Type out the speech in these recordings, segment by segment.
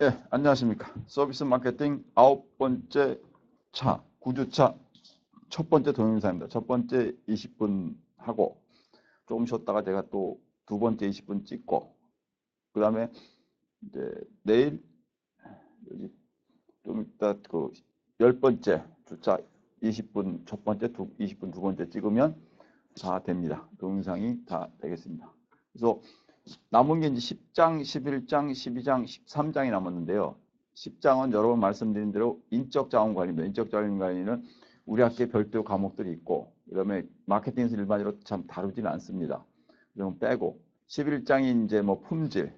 예, 안녕하십니까. 서비스 마케팅 9번째 차, 9주차 첫 번째 동영상입니다. 첫 번째 20분 하고, 조금 쉬었다가 제가 또 두 번째 20분 찍고, 그 다음에 이제 내일, 여기 좀 이따 그 10번째 주차 20분 첫 번째, 20분 두 번째 찍으면 다 됩니다. 동영상이 다 되겠습니다. 그래서 남은 게 이제 10장, 11장, 12장, 13장이 남았는데요. 10장은 여러 번 말씀드린 대로 인적 자원 관리입니다. 인적 자원 관리는 우리 학교에 별도 과목들이 있고, 그다음에 마케팅에서 일반적으로 참 다루지는 않습니다. 그럼 빼고 11장이 이제 뭐 품질,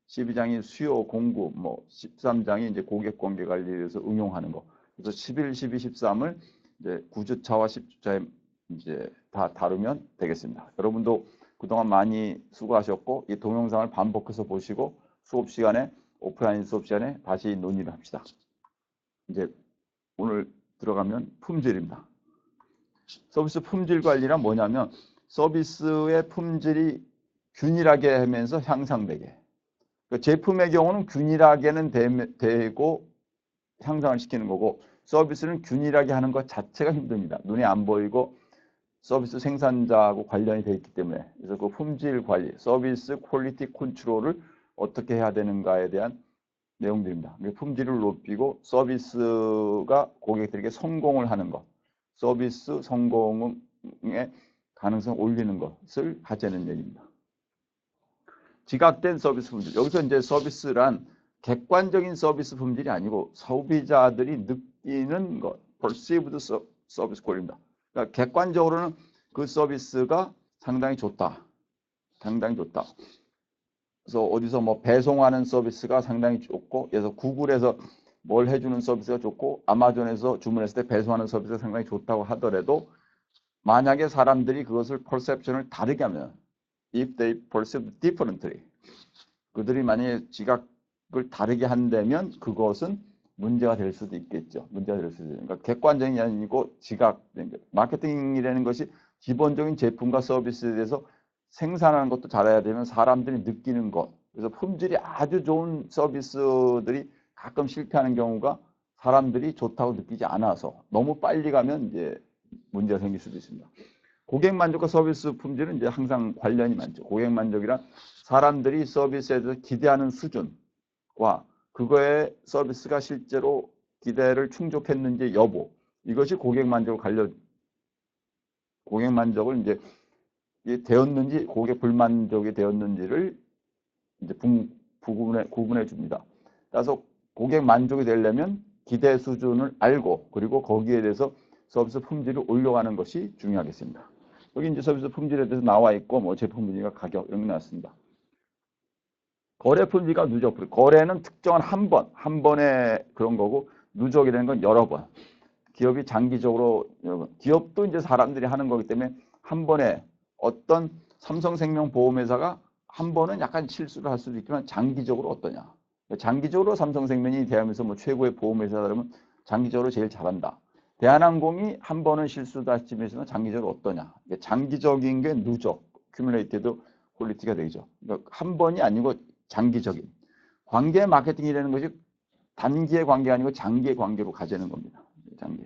12장이 수요 공급, 뭐 13장이 이제 고객 관계 관리에서 응용하는 거. 그래서 11, 12, 13을 이제 9주차와 10주차에 이제 다 다루면 되겠습니다. 여러분도 그동안 많이 수고하셨고, 이 동영상을 반복해서 보시고 수업 시간에, 오프라인 수업 시간에 다시 논의를 합시다. 이제 오늘 들어가면 품질입니다. 서비스 품질 관리란 뭐냐면 서비스의 품질이 균일하게 하면서 향상되게. 그러니까 제품의 경우는 균일하게는 되고 향상을 시키는 거고, 서비스는 균일하게 하는 것 자체가 힘듭니다. 눈에 안 보이고 서비스 생산자하고 관련이 되어 있기 때문에. 그래서 그 품질 관리, 서비스 퀄리티 컨트롤을 어떻게 해야 되는가에 대한 내용들입니다. 품질을 높이고 서비스가 고객들에게 성공을 하는 것, 서비스 성공의 가능성을 올리는 것을 하자는 얘기입니다. 지각된 서비스 품질. 여기서 이제 서비스란 객관적인 서비스 품질이 아니고 소비자들이 느끼는 것, perceived 서비스 퀄리티입니다. 그러니까 객관적으로는 그 서비스가 상당히 좋다. 상당히 좋다. 그래서 어디서 뭐 배송하는 서비스가 상당히 좋고, 그래서 구글에서 뭘 해주는 서비스가 좋고, 아마존에서 주문했을 때 배송하는 서비스가 상당히 좋다고 하더라도, 만약에 사람들이 그것을 perception을 다르게 하면, if they perceive differently, 그들이 만약에 지각을 다르게 한다면 그것은 문제가 될 수도 있겠죠. 문제가 될 수도 있죠. 그러니까 객관적인 게 아니고 지각, 마케팅이라는 것이 기본적인 제품과 서비스에 대해서 생산하는 것도 잘해야 되면 사람들이 느끼는 것. 그래서 품질이 아주 좋은 서비스들이 가끔 실패하는 경우가 사람들이 좋다고 느끼지 않아서 너무 빨리 가면 이제 문제가 생길 수도 있습니다. 고객 만족과 서비스 품질은 이제 항상 관련이 많죠. 고객 만족이란 사람들이 서비스에 대해서 기대하는 수준과 그거의 서비스가 실제로 기대를 충족했는지 여부, 이것이 고객 만족을 고객 만족을 이제 되었는지, 고객 불만족이 되었는지를 이제 구분해 줍니다. 따라서 고객 만족이 되려면 기대 수준을 알고, 그리고 거기에 대해서 서비스 품질을 올려가는 것이 중요하겠습니다. 여기 이제 서비스 품질에 대해서 나와 있고, 뭐 제품 품질과 가격 이런 게 나왔습니다. 거래 품질과 누적. 거래는 특정한 한 번의 그런 거고, 누적이라는 건 여러 번. 기업이 장기적으로, 기업도 이제 사람들이 하는 거기 때문에 한 번에 어떤 삼성생명 보험회사가 한 번은 약간 실수를 할 수도 있지만 장기적으로 어떠냐. 장기적으로 삼성생명이 대하면서 뭐 최고의 보험회사다 그러면 장기적으로 제일 잘한다. 대한항공이 한 번은 실수다 싶으면 장기적으로 어떠냐. 장기적인 게 누적, 큐뮬레이티드 퀄리티가 되죠. 그러니까 한 번이 아니고 장기적인. 관계 마케팅이라는 것이 단기의 관계가 아니고 장기의 관계로 가자는 겁니다. 장기.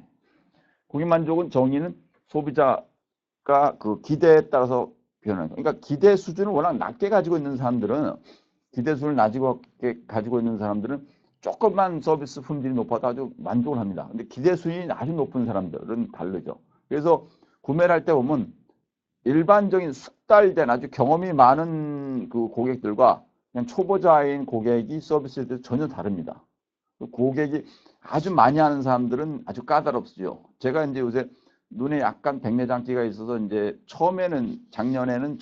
고객 만족은 정의는 소비자가 그 기대에 따라서 변하는 거예요. 그러니까 기대 수준을 워낙 낮게 가지고 있는 사람들은, 기대 수준을 낮게 가지고 있는 사람들은 조금만 서비스 품질이 높아도 아주 만족을 합니다. 근데 기대 수준이 아주 높은 사람들은 다르죠. 그래서 구매를 할 때 보면 일반적인 숙달된 아주 경험이 많은 그 고객들과 그냥 초보자인 고객이 서비스에 대해서 전혀 다릅니다. 고객이 아주 많이 하는 사람들은 아주 까다롭죠. 제가 이제 요새 눈에 약간 백내장기가 있어서 이제 작년에는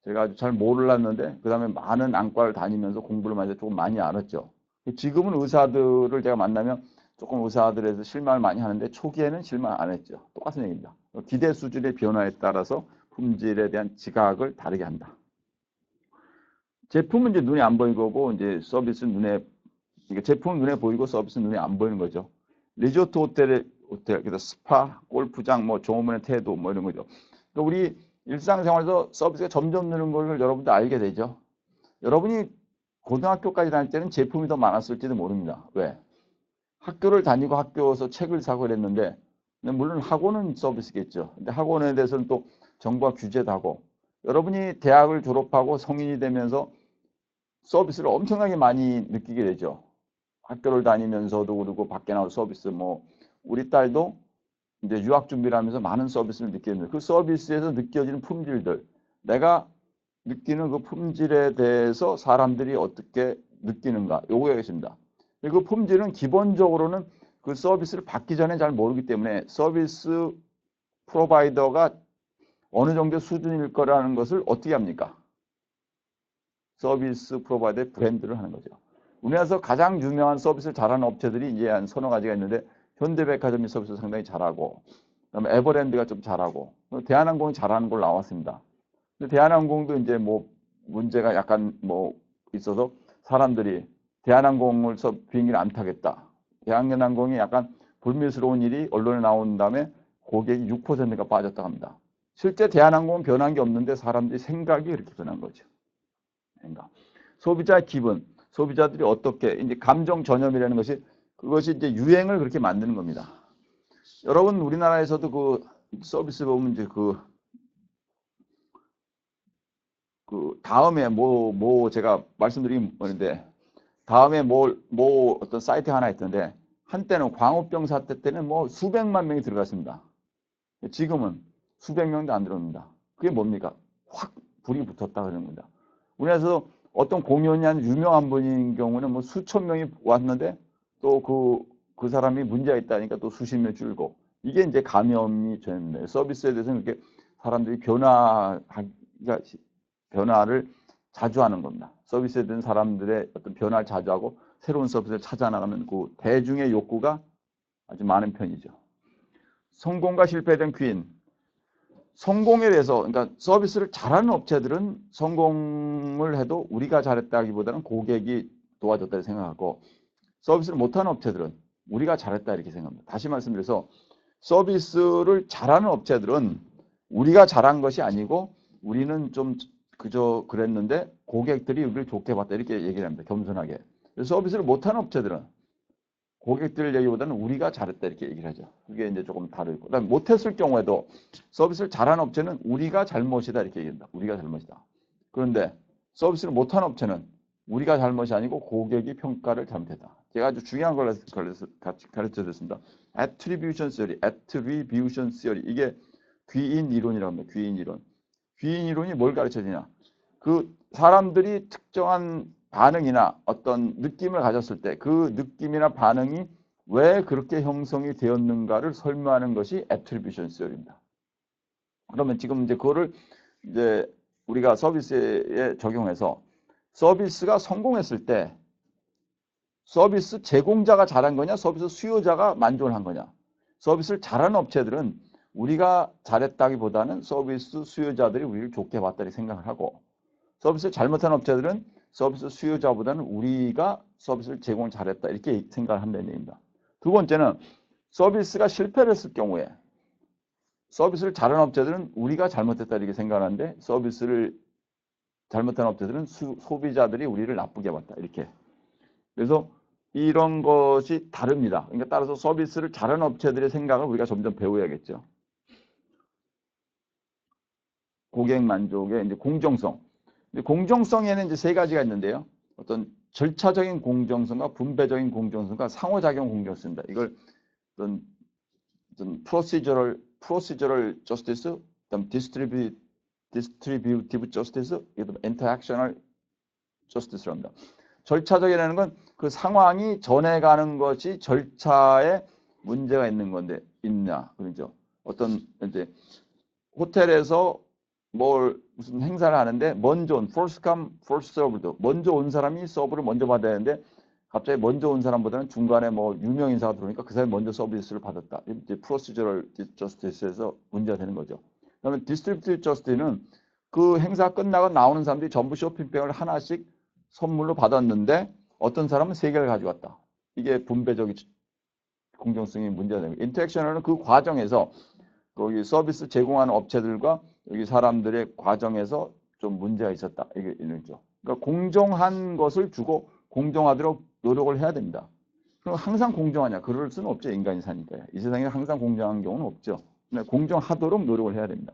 제가 아주 잘 몰랐는데, 그 다음에 많은 안과를 다니면서 공부를 많이 해서 조금 많이 알았죠. 지금은 의사들을 제가 만나면 조금 의사들에서 실망을 많이 하는데 초기에는 실망 안 했죠. 똑같은 얘기입니다. 기대 수준의 변화에 따라서 품질에 대한 지각을 다르게 한다. 제품은 이제 눈에 안 보이고, 이제 서비스는 그러니까 제품은 눈에 보이고 서비스는 눈에 안 보이는 거죠. 리조트 호텔, 그래서 스파, 골프장, 뭐 종업원의 태도, 뭐 이런 거죠. 그러니까 우리 일상생활에서 서비스가 점점 느는 걸 여러분도 알게 되죠. 여러분이 고등학교까지 다닐 때는 제품이 더 많았을지도 모릅니다. 왜? 학교를 다니고 학교에서 책을 사고 그랬는데 물론 학원은 서비스겠죠. 근데 학원에 대해서는 또 정부가 규제도 하고 여러분이 대학을 졸업하고 성인이 되면서 서비스를 엄청나게 많이 느끼게 되죠. 학교를 다니면서도 그리고 밖에 나올 서비스 뭐 우리 딸도 이제 유학 준비를 하면서 많은 서비스를 느끼는데 그 서비스에서 느껴지는 품질들 내가 느끼는 그 품질에 대해서 사람들이 어떻게 느끼는가 요거가 있습니다. 그 품질은 기본적으로는 그 서비스를 받기 전에 잘 모르기 때문에 서비스 프로바이더가 어느 정도 수준일 거라는 것을 어떻게 합니까? 서비스 프로바이더의 브랜드를 하는 거죠. 우리나라에서 가장 유명한 서비스를 잘하는 업체들이 이제 한 서너 가지가 있는데 현대백화점이 서비스 상당히 잘하고 그다음에 에버랜드가 좀 잘하고 대한항공이 잘하는 걸로 나왔습니다. 근데 대한항공도 이제 뭐 문제가 약간 뭐 있어서 사람들이 대한항공을 비행기를 안 타겠다. 대한항공이 약간 불미스러운 일이 언론에 나온 다음에 고객이 6%가 빠졌다고 합니다. 실제 대한항공은 변한 게 없는데 사람들이 생각이 그렇게 변한 거죠. 그러니까 소비자의 기분, 소비자들이 어떻게 이제 감정 전염이라는 것이 그것이 이제 유행을 그렇게 만드는 겁니다. 여러분 우리나라에서도 그 서비스 보면 이제 그 다음에 제가 말씀드린 건데 다음에 뭐 어떤 사이트 하나 있던데 한때는 광우병 사태 때는 뭐 수백만 명이 들어갔습니다. 지금은 수백 명도 안 들어옵니다. 그게 뭡니까? 확 불이 붙었다 그러는 겁니다. 우리나라에서 어떤 공연이 한 유명한 분인 경우는 뭐 수천 명이 왔는데 또 그 사람이 문제가 있다니까 또 수십 명 줄고 이게 이제 감염이 되는데 서비스에 대해서는 이렇게 사람들이 변화를 자주 하는 겁니다. 서비스에 대한 사람들의 어떤 변화를 자주 하고 새로운 서비스를 찾아 나가는 그 대중의 욕구가 아주 많은 편이죠. 성공과 실패에 대한 귀인. 성공에 대해서 그러니까 서비스를 잘하는 업체들은 성공을 해도 우리가 잘했다기보다는 고객이 도와줬다 생각하고 서비스를 못하는 업체들은 우리가 잘했다 이렇게 생각합니다. 다시 말씀드려서 서비스를 잘하는 업체들은 우리가 잘한 것이 아니고 우리는 좀 그저 그랬는데 고객들이 우리를 좋게 봤다 이렇게 얘기를 합니다. 겸손하게. 서비스를 못하는 업체들은 고객들 얘기보다는 우리가 잘했다 이렇게 얘기를 하죠. 그게 이제 조금 다르고. 그다음에 못했을 경우에도 서비스를 잘하는 업체는 우리가 잘못이다 이렇게 얘기한다. 우리가 잘못이다. 그런데 서비스를 못하는 업체는 우리가 잘못이 아니고 고객이 평가를 잘못했다. 제가 아주 중요한 걸 같이 가르쳐드렸습니다. Attribution Theory. 이게 귀인 이론이라고 합니다. 귀인 이론. 귀인 이론이 뭘 가르쳐주냐. 그 사람들이 특정한 반응이나 어떤 느낌을 가졌을 때 그 느낌이나 반응이 왜 그렇게 형성이 되었는가를 설명하는 것이 Attribution Theory입니다. 그러면 지금 이제 그거를 이제 우리가 서비스에 적용해서 서비스가 성공했을 때 서비스 제공자가 잘한 거냐, 서비스 수요자가 만족을 한 거냐. 서비스를 잘하는 업체들은 우리가 잘했다기보다는 서비스 수요자들이 우리를 좋게 봤다고 생각을 하고 서비스를 잘못한 업체들은 서비스 수요자보다는 우리가 서비스를 제공을 잘했다 이렇게 생각을 한다는 얘기입니다. 두 번째는 서비스가 실패를 했을 경우에 서비스를 잘하는 업체들은 우리가 잘못했다 이렇게 생각하는데 서비스를 잘못한 업체들은 소비자들이 우리를 나쁘게 봤다 이렇게. 그래서 이런 것이 다릅니다. 그러니까 따라서 서비스를 잘하는 업체들의 생각을 우리가 점점 배워야겠죠. 고객 만족의 이제 공정성. 공정성에는 이제 세 가지가 있는데요. 어떤 절차적인 공정성과 분배적인 공정성과 상호작용 공정성입니다. 이걸 어떤 procedural justice, 그다음 distributive justice, interactional justice를 합니다. 절차적이라는 건 그 상황이 전해가는 것이 절차에 문제가 있는 건데 있냐 그러죠. 어떤 이제 호텔에서 무슨 행사를 하는데 먼저 온 first come first served 먼저 온 사람이 서브를 먼저 받아야 되는데 갑자기 먼저 온 사람보다는 중간에 유명 인사가 들어오니까 그 사람이 먼저 서비스를 받았다. 이제 procedural justice에서 문제가 되는 거죠. 그다음에 distributive justice는 그 행사 끝나고 나오는 사람들이 전부 쇼핑백을 하나씩 선물로 받았는데 어떤 사람은 3개를 가져갔다. 이게 분배적인 공정성이 문제가 됩니다. 인터랙션은 그 과정에서 거기 서비스 제공하는 업체들과 여기 사람들의 과정에서 좀 문제가 있었다. 이게 있죠. 그러니까 공정한 것을 주고 공정하도록 노력을 해야 됩니다. 그럼 항상 공정하냐? 그럴 수는 없죠. 인간이 사니까요. 이 세상에 항상 공정한 경우는 없죠. 공정하도록 노력을 해야 됩니다.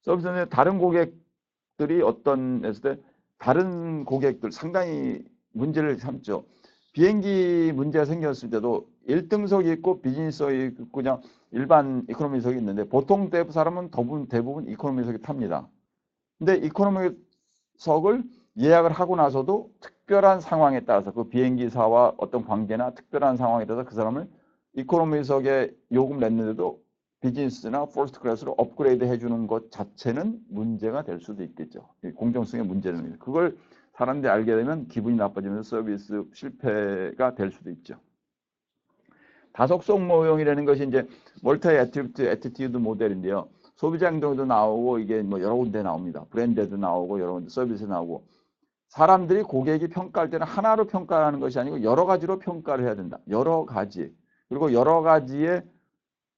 서비스는 다른 고객들이 어떤 했을 때 다른 고객들 상당히 문제를 삼죠. 비행기 문제가 생겼을 때도 1등석이 있고 비즈니스석이 있고 그냥 일반 이코노미석이 있는데 보통 사람은 대부분 이코노미석이 탑니다. 근데 이코노미석을 예약을 하고 나서도 특별한 상황에 따라서 그 비행기사와 어떤 관계나 특별한 상황에 따라서 그 사람을 이코노미석에 요금 냈는데도 비즈니스나 퍼스트 클래스로 업그레이드 해주는 것 자체는 문제가 될 수도 있겠죠. 공정성의 문제는. 그걸 사람들이 알게 되면 기분이 나빠지면서 서비스 실패가 될 수도 있죠. 다속성 모형이라는 것이 이제 멀티 애티튜드 모델인데요. 소비자 행동에도 나오고 이게 뭐 여러 군데 나옵니다. 브랜드에도 나오고 여러 군데 서비스에 나오고 사람들이 고객이 평가할 때는 하나로 평가하는 것이 아니고 여러 가지로 평가를 해야 된다. 여러 가지. 그리고 여러 가지의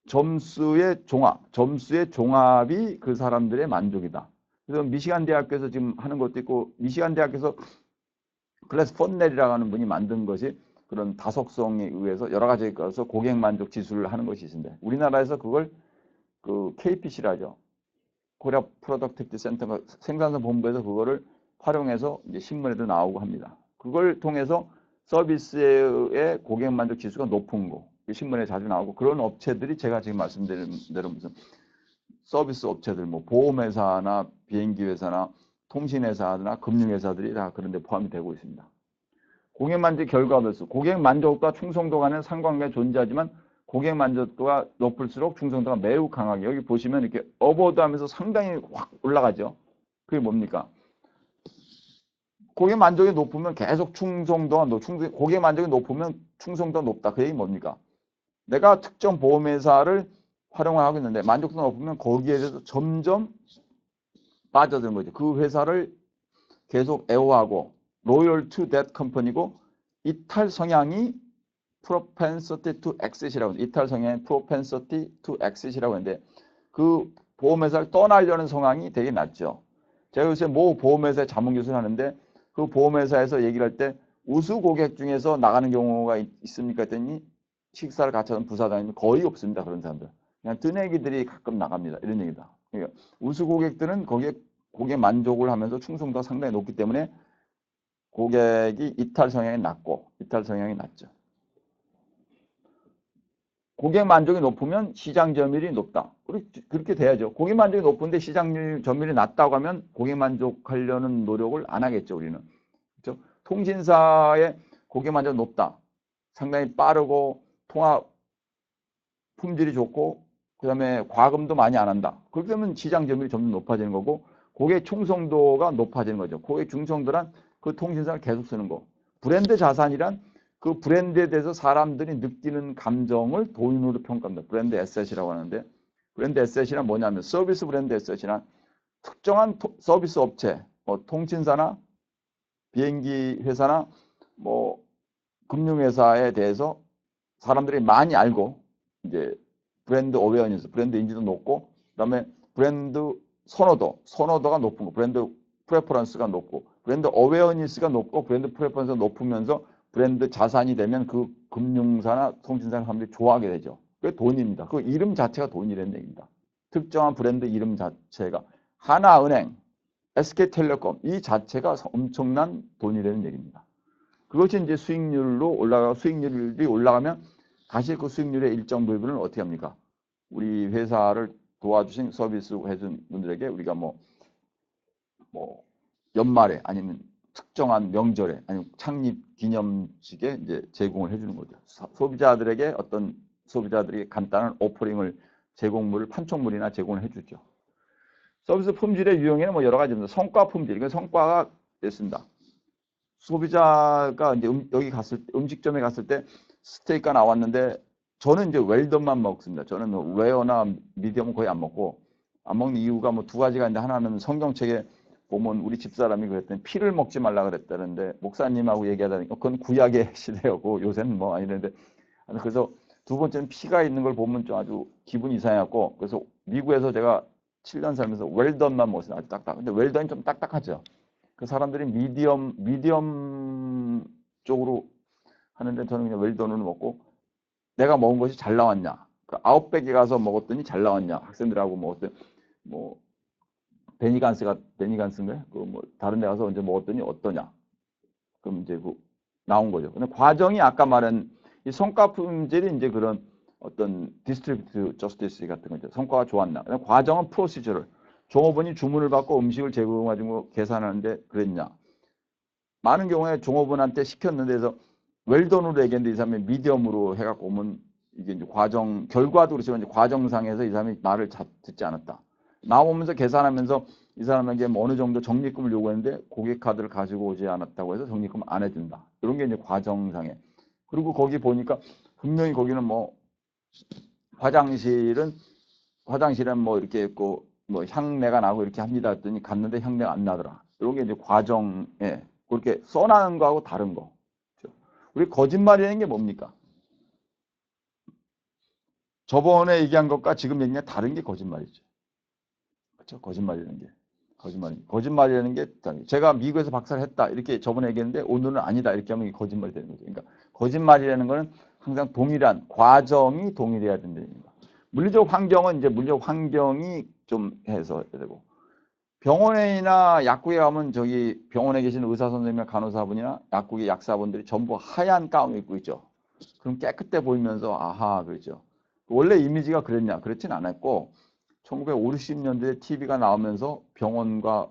점수의 종합이 그 사람들의 만족이다. 그래서 미시간 대학교에서 지금 하는 것도 있고 미시간 대학교에서 클래스 펀넬이라고 하는 분이 만든 것이 그런 다속성에 의해서 여러 가지에 가서 고객 만족 지수를 하는 것이 있습니다. 우리나라에서 그걸 그 KPC라죠. 코리아 프로덕티비티 센터가 생산성 본부에서 그거를 활용해서 이제 신문에도 나오고 합니다. 그걸 통해서 서비스의 고객 만족 지수가 높은 거 신문에 자주 나오고 그런 업체들이 제가 지금 말씀드린 대로 무슨 서비스 업체들 뭐 보험회사나 비행기회사나 통신회사나 금융회사들이 다 그런 데 포함이 되고 있습니다. 고객 만족 결과 배수. 고객 만족도와 충성도 간의 상관관계가 존재하지만 고객 만족도가 높을수록 충성도가 매우 강하게 여기 보시면 이렇게 어버드 하면서 상당히 확 올라가죠. 그게 뭡니까? 고객 만족이 높으면 계속 충성도가 고객 만족이 높으면 충성도가 높다. 그 얘기 뭡니까? 내가 특정 보험회사를 활용을 하고 있는데 만족도가 높으면 거기에 대해서 점점 빠져드는 거죠. 그 회사를 계속 애호하고 loyal to that company고 이탈 성향이 propensity to exit이라고 합니다. 이탈 성향이 propensity to exit이라고 하는데 그 보험회사를 떠나려는 성향이 되게 낮죠. 제가 요새 모 보험회사에 자문교수를 하는데 그 보험회사에서 얘기를 할 때 우수 고객 중에서 나가는 경우가 있습니까 했더니 식사를 같이 하는 부사장님이 거의 없습니다. 그런 사람들. 그냥 뜨내기들이 가끔 나갑니다. 이런 얘기다. 그러니까 우수 고객들은 고객 만족을 하면서 충성도가 상당히 높기 때문에 고객이 이탈 성향이 낮죠. 고객 만족이 높으면 시장 점유율이 높다. 그렇게 돼야죠. 고객 만족이 높은데 시장 점유율이 낮다고 하면 고객 만족하려는 노력을 안 하겠죠. 우리는. 그렇죠? 통신사의 고객 만족이 높다. 상당히 빠르고 통화 품질이 좋고 그다음에 과금도 많이 안 한다. 그렇게 되면 시장 점유율이 점점 높아지는 거고 고객 충성도가 높아지는 거죠. 고객 충성도란 그 통신사를 계속 쓰는 거. 브랜드 자산이란 그 브랜드에 대해서 사람들이 느끼는 감정을 돈으로 평가합니다. 브랜드 에셋이라고 하는데 브랜드 에셋이란 뭐냐면 서비스 브랜드 에셋이란 특정한 서비스 업체, 뭐 통신사나 비행기 회사나 뭐 금융회사에 대해서 사람들이 많이 알고 이제 브랜드 어웨어니스, 브랜드 인지도 높고 그다음에 브랜드 선호도가 높은 거, 브랜드 프레퍼런스가 높고 브랜드 어웨어니스가 높고 브랜드 프레퍼런스가 높으면서 브랜드 자산이 되면 그 금융사나 통신사 사람들이 좋아하게 되죠. 그게 돈입니다. 그 이름 자체가 돈이라는 얘기입니다. 특정한 브랜드 이름 자체가 하나은행, SK텔레콤 이 자체가 엄청난 돈이라는 얘기입니다. 그것이 이제 수익률이 올라가면 다시 그 수익률의 일정 부분을 어떻게 합니까? 우리 회사를 도와주신 서비스 해준 분들에게 우리가 뭐 연말에 아니면 특정한 명절에 아니면 창립 기념식에 이제 제공을 해주는 거죠. 소비자들에게 간단한 오퍼링을 제공물을 판촉물이나 제공을 해주죠. 서비스 품질의 유형에는 뭐 여러 가지입니다. 성과 품질, 이건 성과가 있습니다. 소비자가 이제 여기 음식점에 갔을 때 스테이크가 나왔는데 저는 이제 웰던만 먹습니다. 저는 레어나 미디엄은 거의 안 먹고 안 먹는 이유가 뭐 두 가지가 있는데 하나는 성경책에 보면 우리 집사람이 그랬더니 피를 먹지 말라 그랬다는데 목사님하고 얘기하다니까 그건 구약의 시대였고 요새는 뭐 아니는데 그래서 두 번째는 피가 있는 걸 보면 좀 아주 기분이 이상해갖고 그래서 미국에서 제가 7년 살면서 웰던만 먹었어요. 아주 딱딱. 근데 웰던이 좀 딱딱하죠. 그 사람들이 미디엄 쪽으로 하는데 저는 그냥 웰던을 먹고 내가 먹은 것이 잘 나왔냐. 그 아웃백에 가서 먹었더니 잘 나왔냐. 학생들하고 먹었더니 뭐 베니간스인가요? 그 뭐 다른 데 가서 언제 먹었더니 어떠냐. 그럼 이제 그 나온 거죠. 근데 과정이 아까 말한 이 성과 품질이 이제 그런 어떤 디스트리뷰트 저스티스 같은 거죠. 성과가 좋았나. 과정은 프로시저를. 종업원이 주문을 받고 음식을 제공해가지고 계산하는데 그랬냐. 많은 경우에 종업원한테 시켰는데서 웰던으로 얘기했는데 이 사람이 미디엄으로 해갖고 오면 이게 이제 결과도 그렇지만 이제 과정상에서 이 사람이 말을 듣지 않았다. 나오면서 계산하면서 이 사람에게 뭐 어느 정도 적립금을 요구했는데 고객 카드를 가지고 오지 않았다고 해서 적립금 안 해준다. 이런 게 이제 과정상에. 그리고 거기 보니까 분명히 거기는 뭐 화장실은 뭐 이렇게 있고 뭐 향내가 나고 이렇게 합니다 했더니 갔는데 향내가 안 나더라. 이런 게 이제 과정에 그렇게 써나는 거하고 다른 거. 우리 거짓말이라는 게 뭡니까? 저번에 얘기한 것과 지금 얘기한 다른 게 거짓말이죠. 그렇죠? 거짓말이라는 게. 거짓말이라는 게 제가 미국에서 박사를 했다 이렇게 저번에 얘기했는데 오늘은 아니다 이렇게 하면 거짓말이 되는 거죠. 그러니까 거짓말이라는 거는 항상 동일한 과정이 동일해야 된다는 겁니다. 물리적 환경은 이제 물리적 환경이 좀 해서 되고 병원이나 약국에 가면 저기 병원에 계신 의사 선생님이나 간호사분이나 약국의 약사분들이 전부 하얀 가운을 입고 있죠. 그럼 깨끗해 보이면서 아하 그렇죠. 원래 이미지가 그랬냐? 그렇진 않았고 1950년대에 TV가 나오면서 병원과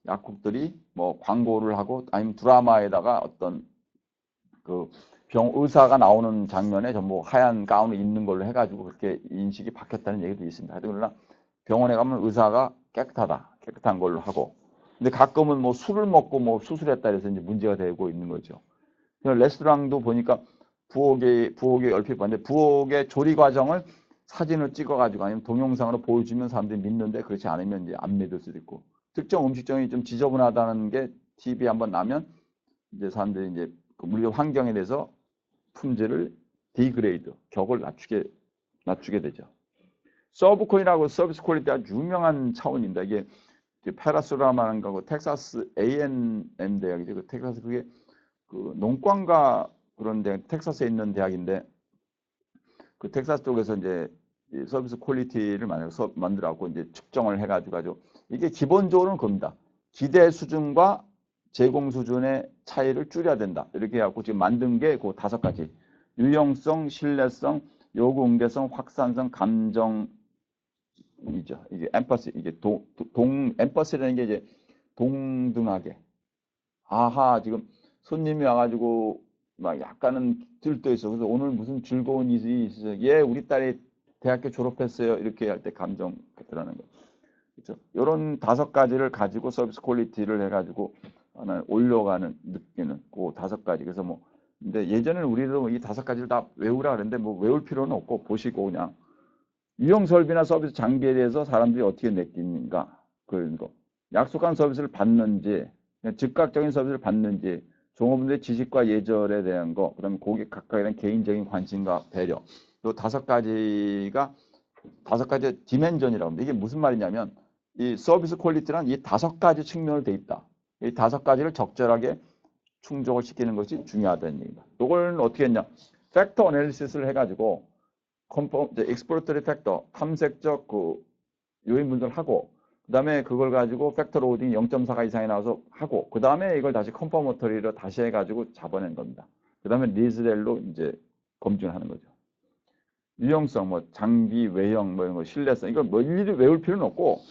약국들이 뭐 광고를 하고 아니면 드라마에다가 어떤 그 의사가 나오는 장면에 전부 하얀 가운을 입는 걸로 해가지고 그렇게 인식이 바뀌었다는 얘기도 있습니다. 그러나 병원에 가면 의사가 깨끗한 걸로 하고 근데 가끔은 뭐 술을 먹고 뭐 수술했다 해서 이제 문제가 되고 있는 거죠. 레스토랑도 보니까 부엌에 얼핏 봤는데 부엌의 조리 과정을 사진을 찍어가지고 아니면 동영상으로 보여주면 사람들이 믿는데 그렇지 않으면 이제 안 믿을 수도 있고 특정 음식점이 좀 지저분하다는 게 TV에 한번 나면 이제 사람들이 이제 그 물리적 환경에 대해서 품질을 디그레이드, 격을 낮추게 되죠. 서브코인이라고 서비스 퀄리티 아주 유명한 차원입니다. 이게 페라소라마는 거고 텍사스 A&M 대학이죠. 그 텍사스 그게 그 농광과 그런 데 텍사스에 있는 대학인데 그 텍사스 쪽에서 이제 서비스 퀄리티를 만들어갖고 이제 측정을 해가지고 아주 이게 기본적으로는 겁니다. 기대 수준과 제공 수준의 차이를 줄여야 된다. 이렇게 해갖고 지금 만든 게 그 5가지. 유용성, 신뢰성, 요구 응대성, 확산성, 감정이죠. 이게 엠퍼시, 이게 엠퍼시라는 게 이제 동등하게. 아하, 지금 손님이 와가지고 막 약간은 들떠 있어. 그래서 오늘 무슨 즐거운 일이 있어요. 예, 우리 딸이 대학교 졸업했어요. 이렇게 할 때 감정 같더라는 거. 그렇죠? 이런 5가지를 가지고 서비스 퀄리티를 해가지고 하나 올려가는 느끼는 그 5가지. 그래서 뭐 근데 예전에는 우리도 이 5가지를 다 외우라 그랬는데 뭐 외울 필요는 없고 보시고 그냥 유형 설비나 서비스 장비에 대해서 사람들이 어떻게 느끼는가 그런 거. 약속한 서비스를 받는지 즉각적인 서비스를 받는지 종업원들의 지식과 예절에 대한 거, 그다음에 고객 각각에 대한 개인적인 관심과 배려. 이 5가지가 5가지 디멘전이라고 합니다. 이게 무슨 말이냐면 이 서비스 퀄리티란 이 5가지 측면으로 돼 있다. 이 5가지를 적절하게 충족을 시키는 것이 중요하다는 얘기입니다. 이걸 어떻게 했냐? 팩터 어널리시스를 해가지고 익스플로터리 팩터, 탐색적 그 요인분석을 하고 그 다음에 그걸 가지고 팩터 로딩 0.4가 이상이 나와서 하고 그 다음에 이걸 다시 컨퍼머터리로 다시 해가지고 잡아낸 겁니다. 그 다음에 리즈렐로 이제 검증을 하는 거죠. 유용성, 뭐 장비, 외형, 뭐 이런 거, 신뢰성 이걸 뭐 일일이 외울 필요는 없고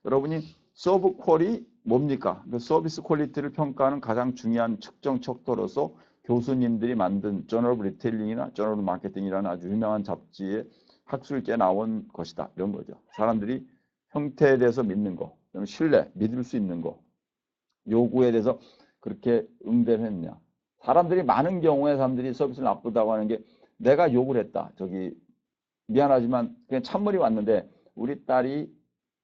여러분이 서브 퀄이 뭡니까? 그 서비스 퀄리티를 평가하는 가장 중요한 측정 척도로서 교수님들이 만든 저널 오브 리테일링이나 저널 오브 마케팅이라는 아주 유명한 잡지에 학술지에 나온 것이다. 이런 거죠. 사람들이 형태에 대해서 믿는 거, 신뢰, 믿을 수 있는 거, 요구에 대해서 그렇게 응대를 했냐. 사람들이 많은 경우에 사람들이 서비스를 나쁘다고 하는 게 내가 욕을 했다. 저기 미안하지만 그냥 찬물이 왔는데 우리 딸이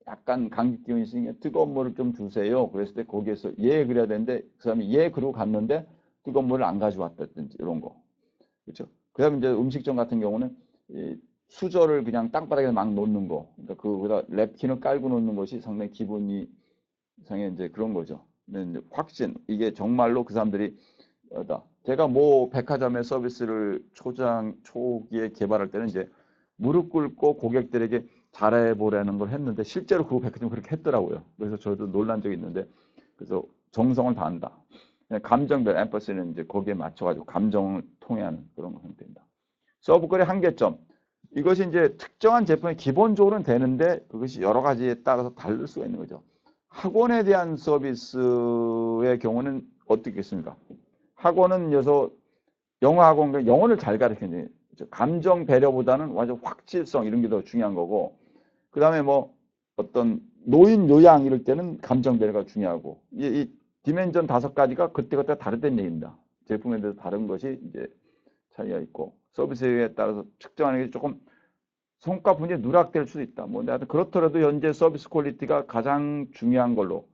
약간 감기 기운이 있으니까 뜨거운 물을 좀 주세요. 그랬을 때 거기에서 예 그래야 되는데 그 사람이 예 그러고 갔는데 뜨거운 물을 안 가져왔다든지 이런 거. 그렇죠. 그 다음에 이제 음식점 같은 경우는 이 수저를 그냥 땅바닥에 막 놓는 거. 그러니까 그거다 랩킨을 깔고 놓는 것이 상당히 기본이 상의 이제 그런 거죠. 확신, 이게 정말로 그 사람들이 제가 뭐 백화점의 서비스를 초기에 개발할 때는 이제 무릎 꿇고 고객들에게 잘해보라는 걸 했는데 실제로 그 백화점 그렇게 했더라고요. 그래서 저도 놀란 적이 있는데, 그래서 정성을 다한다. 감정별 엠퍼시는 이제 거기에 맞춰가지고 감정을 통해하는 그런 형태입니다. 서브콜의 한계점. 이것이 이제 특정한 제품이 기본적으로는 되는데 그것이 여러 가지에 따라서 다를 수가 있는 거죠. 학원에 대한 서비스의 경우는 어떻겠습니까? 학원은 영어 학원, 영어를 잘 가르치는 감정 배려보다는 완전 확실성 이런 게 더 중요한 거고, 그 다음에 뭐 어떤 노인 요양 이럴 때는 감정 배려가 중요하고, 이 디멘전 5가지가 그때그때 다르다는 얘기입니다. 제품에 대해서 다른 것이 이제 차이가 있고, 서비스에 따라서 측정하는 게 조금 성과 분야에 누락될 수도 있다. 뭐 그렇더라도 현재 서비스 퀄리티가 가장 중요한 걸로,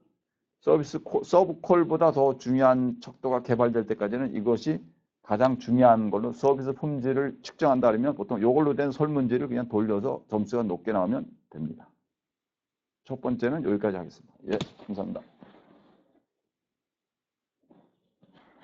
서브콜보다 더 중요한 척도가 개발될 때까지는 이것이 가장 중요한 걸로 서비스 품질을 측정한다 그러면 보통 이걸로 된 설문지를 그냥 돌려서 점수가 높게 나오면 됩니다. 첫 번째는 여기까지 하겠습니다. 예, 감사합니다.